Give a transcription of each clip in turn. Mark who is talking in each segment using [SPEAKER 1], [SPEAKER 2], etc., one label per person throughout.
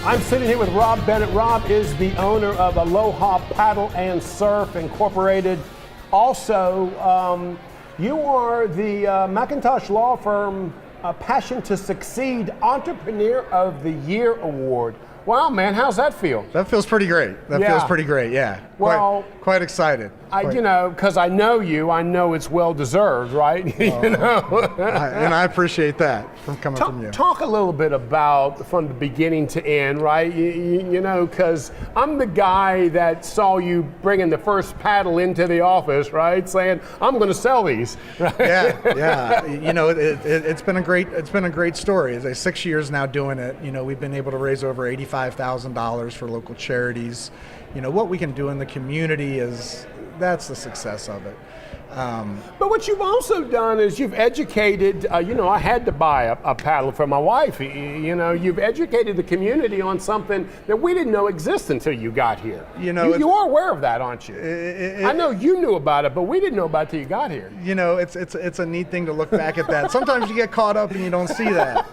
[SPEAKER 1] I'm sitting here with Rob Bennett. Rob is the owner of Aloha Paddle and Surf Incorporated. Also, you are the McIntosh Law Firm Passion to Succeed Entrepreneur of the Year Award. Wow, man, how's that feel?
[SPEAKER 2] That feels pretty great. That feels pretty great, yeah.
[SPEAKER 1] Well,
[SPEAKER 2] quite excited.
[SPEAKER 1] You know, because I know you, I know it's well deserved, right? You know,
[SPEAKER 2] and I appreciate that coming from you.
[SPEAKER 1] Talk a little bit about from the beginning to end, right? You know, because I'm the guy that saw you bringing the first paddle into the office, right? Saying, I'm going to sell these. Right?
[SPEAKER 2] Yeah. You know, it's been a great story. It's 6 years now doing it. You know, we've been able to raise over $85,000 for local charities. You know, what we can do in the community that's the success of it.
[SPEAKER 1] But what you've also done is you've educated, you know, I had to buy a paddle for my wife. You know, you've educated the community on something that we didn't know existed until you got here. You know, you are aware of that, aren't you? I know you knew about it, but we didn't know about it till you got here.
[SPEAKER 2] You know, it's a neat thing to look back at that. Sometimes you get caught up and you don't see that.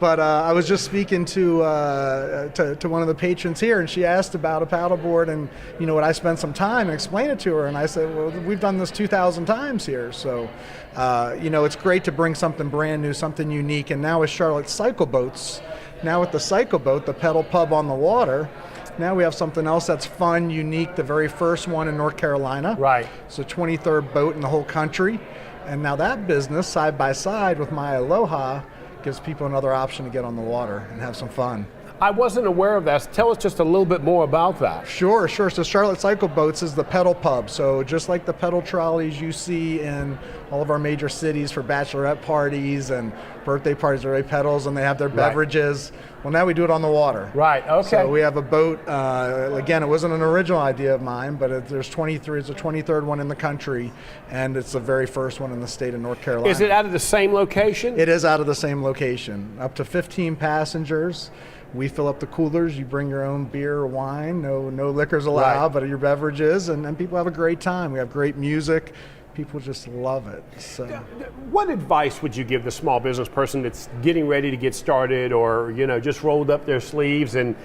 [SPEAKER 2] But I was just speaking to one of the patrons here, and she asked about a paddleboard, and you know, would I spend some time and explain it to her? And I said, well, we've done this 2,000 times here, so you know, it's great to bring something brand new, something unique. And now with Charlotte Cycle Boats, now with the Cycle Boat, the pedal pub on the water, now we have something else that's fun, unique. The very first one in North Carolina.
[SPEAKER 1] Right.
[SPEAKER 2] It's the 23rd boat in the whole country, and now that business side by side with My Aloha gives people another option to get on the water and have some fun.
[SPEAKER 1] I wasn't aware of that. Tell us just a little bit more about that.
[SPEAKER 2] Sure. So Charlotte Cycle Boats is the pedal pub. So just like the pedal trolleys you see in all of our major cities for bachelorette parties and birthday parties, where they pedals and they have their beverages. Well, now we do it on the water.
[SPEAKER 1] Right, okay.
[SPEAKER 2] So we have a boat, again, it wasn't an original idea of mine, but there's 23, it's the 23rd one in the country, and it's the very first one in the state of North Carolina.
[SPEAKER 1] Is it out of the same location?
[SPEAKER 2] It is out of the same location. Up to 15 passengers. We fill up the coolers, you bring your own beer or wine, no liquors allowed, but your beverages, and people have a great time. We have great music. People just love it. So,
[SPEAKER 1] what advice would you give the small business person that's getting ready to get started, or you know, just rolled up their sleeves and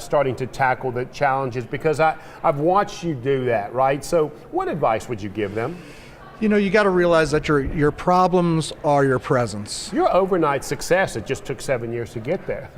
[SPEAKER 1] starting to tackle the challenges? Because I've watched you do that, right? So, what advice would you give them?
[SPEAKER 2] You know, you got to realize that your problems are your presence.
[SPEAKER 1] Your overnight success, it just took 7 years to get there.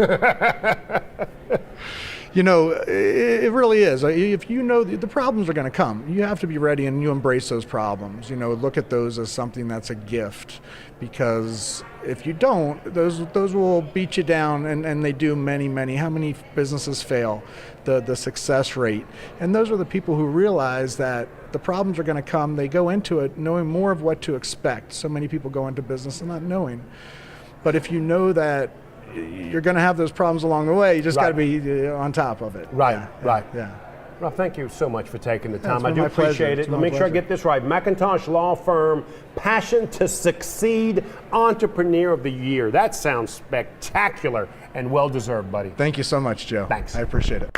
[SPEAKER 2] You know, it really is. If you know the problems are going to come, you have to be ready and you embrace those problems. You know, look at those as something that's a gift, because if you don't, those will beat you down, and they do many. How many businesses fail? The success rate. And those are the people who realize that the problems are going to come. They go into it knowing more of what to expect. So many people go into business and not knowing. But if you know that you're going to have those problems along the way, you just got to be on top of it.
[SPEAKER 1] Right.
[SPEAKER 2] Yeah.
[SPEAKER 1] Well, thank you so much for taking the time. I do
[SPEAKER 2] my
[SPEAKER 1] appreciate
[SPEAKER 2] pleasure.
[SPEAKER 1] it. Let me make sure I get this right. McIntosh Law Firm, Passion to Succeed Entrepreneur of the Year. That sounds spectacular and well-deserved, buddy.
[SPEAKER 2] Thank you so much, Joe.
[SPEAKER 1] Thanks.
[SPEAKER 2] I appreciate it.